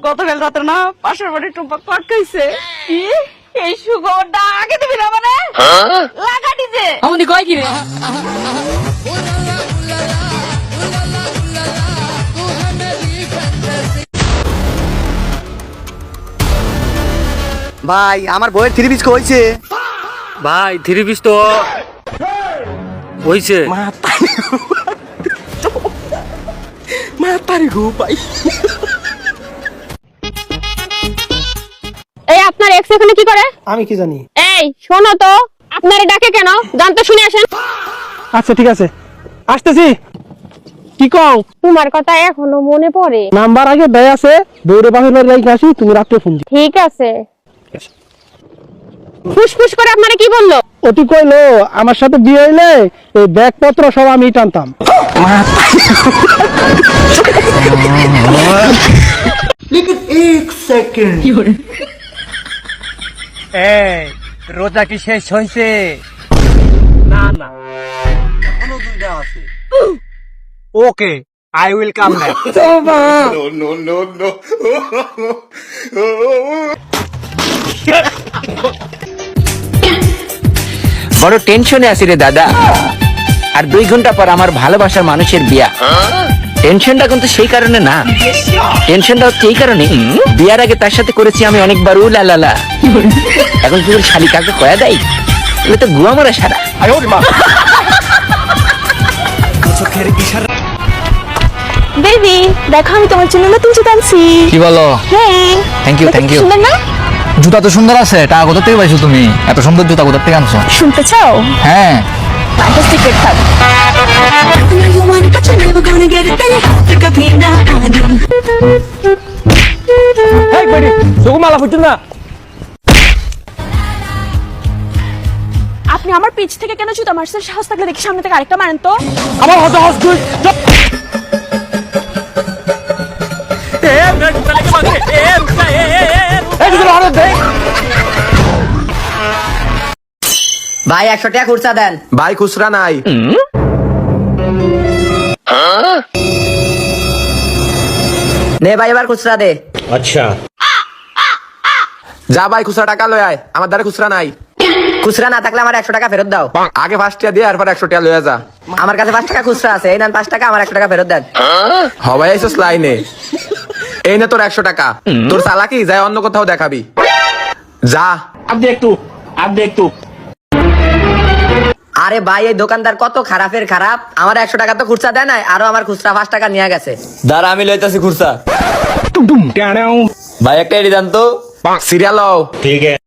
গতকাল রাতে না পাশের বাড়ি টুম্পা কট খাইছে। কি এই সুখবরটা আগে দিবি না মানে লাগাটি যে আমাদের কয় কি রে? ভাই আমার বইয়ের 3 পিস হইছে ভাই 3 পিস তো হইছে। মাতারি গো ভাই। এই আপনার এক্স এখানে কি করে? আমি কি জানি। এই শোনো তো, আপনারে ডাকে কেন? গান তো শুনে আসেন। আচ্ছা ঠিক আছে, আসতেছি। কি কও? তোমার কথা এখনো মনে পড়ে। নাম্বার আগে দেয় আছে, দৌড়ে বাহির লাইক আসি, তুমি রাতে ফোন দিও। ঠিক আছে। ফুসফুস করে আপনারে কি বললো? অতি কইলো আমার সাথে বিয়ে হইলে এই ব্যাগপত্র সব আমি টানতাম। लेकिन एक सेकंड এই রোজা কি শেষ হইছে? না না, এখনো 2টা আছে। ওকে, আই উইল কাম ব্যাক। বড় টেনশনে আছি রে দাদা। আর 2 ঘন্টা পর আমার ভালোবাসার মানুষের বিয়া। টেনশনটা কিন্তু সেই কারণে না, টেনশনটা হচ্ছে এই কারণে বিয়ার আগে তার সাথে করেছি আমি অনেকবার উলালালা। এখন কি শালি কাকে কয়া দেয়? এটা তো গুয়া মারা সারা। বেবি দেখো, আমি তোমার জন্য নতুন জুতা আনছি। কি বলো? হ্যাঁ, থ্যাংক ইউ থ্যাংক ইউ। সুন্দর না? জুতা তো সুন্দর আছে, টাকা কোথা থেকে পাইছো তুমি? এত সুন্দর জুতা কোথা থেকে আনছো? শুনতে চাও? হ্যাঁ। একটা সিক্রেট থাক। এই বেডি, সুকুমালা ফুটু না। আপনি আমার পিছ থেকে কেন জুতা মারছেন? সাহস থাকলে দেখি সামনে থেকে আরেকটা মারেন তো। আমার হতে হস তুই। ভাই 100 টাকা খুচরা দেন। ভাই খুচরা নাই। নে ভাই এবার খুচরা দে। যা ভাই খুচরা টাকা লয়ে আয়, আমার দ্বারা খুচরা নাই। খুচরা না থাকলে আমার 100 টাকা ফেরত দাও। আগে 5 টাকা দিয়ে এরপর 100 টাকা লয়ে যা। আমার কাছে 5 টাকা খুচরা আছে, এই নেন 5 টাকা, আমার 100 টাকা ফেরত দেন। হবাই আইসস লাইনে। এই নে তোর 100 টাকা। তোর চালাকি যায় অন্য কোথাও দেখাবি। যা। আরে ভাই এই দোকানদার কত খারাপের খারাপ, আমার 100 টাকা তো খুচরা দেয় নাই, আরো আমার খুচরা 5 টাকা নিয়ে গেছে। দাঁড়া আমি লইতাছি খুচরা। ভাই একটা এডি দেন তো। সিরিয়াল লও। ঠিক আছে,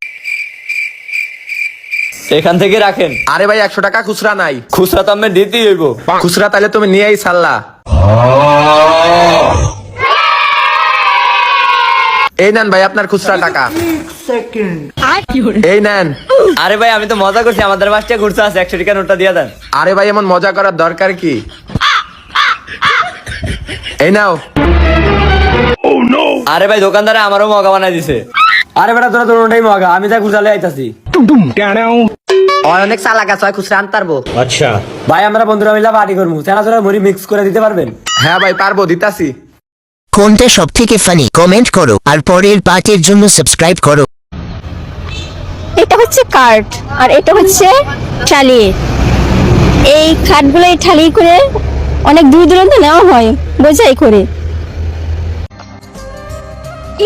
এখান থেকে রাখেন। আরে ভাই 100 টাকা খুচরা নাই। খুচরা তো আমি দিতেই হইব। খুচরা তাহলে তুমি নিয়েই ছাড়লা। এই নেন ভাই আপনার খুচরা টাকা। এই নেন। আরে ভাই আমি তো মজা করছি, আমাদের 5 টাকা খুচরা আছে, 100 টাকা নোটটা দিয়ে দেন। আরে ভাই এমন মজা করার দরকার কি? এই নাও। আরে ভাই দোকানদারে আমারও মগা বানাই দিছে। আরে বেটা তোরা তোর ওটাই মগা, আমি যা খুচরা লই আইতাছি। অনেক চালাক আছে, খুচরা আনতে পারবো। আচ্ছা ভাই আমরা বন্ধুরা মিলে পার্টি করবো, চানাচুরা মুড়ি মিক্স করে দিতে পারবেন? হ্যাঁ ভাই পারবো, দিতাছি। কোনটা সব থেকে ফানি কমেন্ট করো আর পরের পার্টের জন্য সাবস্ক্রাইব করো। এটা হচ্ছে কার্ড আর এটা হচ্ছে টালি। এই কার্ডগুলো এই টালি করে অনেক দূর দূরান্ত নেওয়া হয় বোঝাই করে।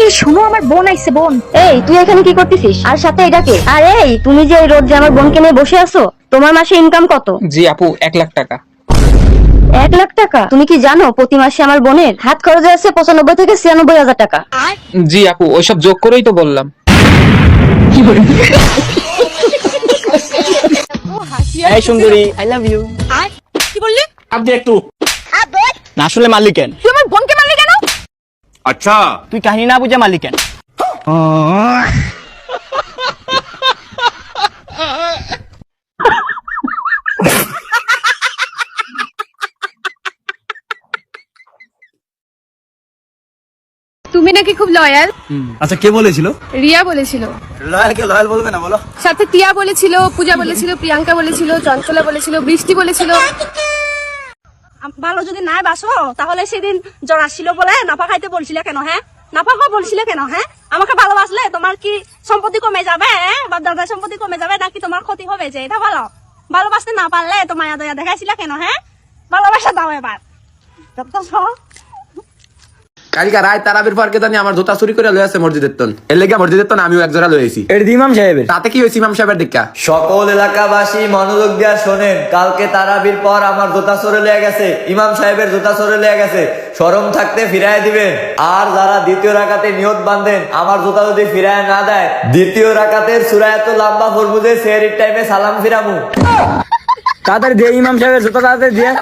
এই শোনো, আমার বোন আইছে। বোন, এই তুই এখানে কি করতেছিস? আর সাথে এটা কে? আরে এই তুমি যে এই রোড যে আমার বোনকে নিয়ে বসে আছো, তোমার মাসে ইনকাম কত? জি আপু 1 লাখ টাকা। 1 লাখ টাকা? তুমি কি জানো প্রতি মাসে আমার বোনের হাত খরচ আছে 95 থেকে 96 হাজার টাকা। জি আপু ওইসব যোগ করেই তো বললাম। এই সুন্দরী, আই লাভ ইউ। কি বললি? আপনি একটু না আসলে মালিক কেন? তুই আমার বোনকে মারলি কেন? তুই কাহিনী না বুঝে মালিক কেন? তুমি নাকি খুব লয়াল। আচ্ছা কে বলেছিল? রিয়া বলেছিল। লয়াল কে লয়াল বলবে না বলো? সাথে টিয়া বলেছিল, পূজা বলেছিল, প্রিয়াঙ্কা বলেছিল, চঞ্চলা বলেছিল, বৃষ্টি বলেছিল। ভালো যদি নাই বাসো তাহলে সেদিন জ্বর আসছিল বলে নাফা খাইতে বলছিলে কেন? হ্যাঁ নাপাকা বলছিলে কেন? হ্যাঁ, আমাকে ভালোবাসলে তোমার কি সম্পত্তি কমে যাবে? বা দাদার সম্পত্তি কমে যাবে নাকি তোমার ক্ষতি হবে? যে এটা বলো। ভালোবাসতে না পারলে তো মায়া দয়া দেখাইছিলে কেন? হ্যাঁ, ভালোবাসা দাও এবার। কালকে রায় তারাবির পার্কে জানি আমার জুতা চুরি করে লয়ে আছে মসজিদের তন, এর লেগে মসজিদের তন আমিও এক জোড়া লয়েছি। এটা ইমাম সাহেবের। তাতে কি হয়েছে ইমাম সাহেবের দেখা? সকল এলাকাবাসী মনোযোগ দিয়া শোনেন, কালকে তারাবির পর আমার জুতা চোরে লেগে গেছে, ইমাম সাহেবের জুতা চোরে লেগে গেছে, শরম থাকতে ফিরায় দিবেন। আর যারা দ্বিতীয় রাকাতে নিয়ত বাঁধেন, আমার জুতা যদি ফিরায় না দেয়, দ্বিতীয় রাকাতের সূরা এত লম্বা পড়বো যে সেহরির টাইমে সালাম ফিরামু। তাড়াতাড়ি দিয়ে ইমাম সাহেবের জুতা তাড়াতাড়ি দিয়ে।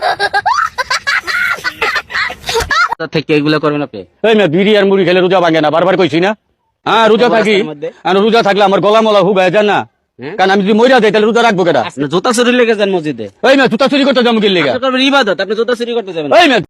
থেকে এগুলো করবেন আপনি? এই মেয়ে বিড়ি আর মুড়ি খেলে রোজা ভাঙে না, বারবার কইছি না? হ্যাঁ রোজা থাকি, আর রোজা থাকলে আমার গলা মলা হুব হয়ে যায় না? কারণ আমি যদি মরিয়া যাই তাহলে রোজা রাখবো কেটা? জুতা চুরি লেগে যান মসজিদে। এই মেয়ে জুতা চুরি করতে যাবো কি লেগে? ইবাদত, আপনি জুতা চুরি করতে যাবেন? এই মেয়ে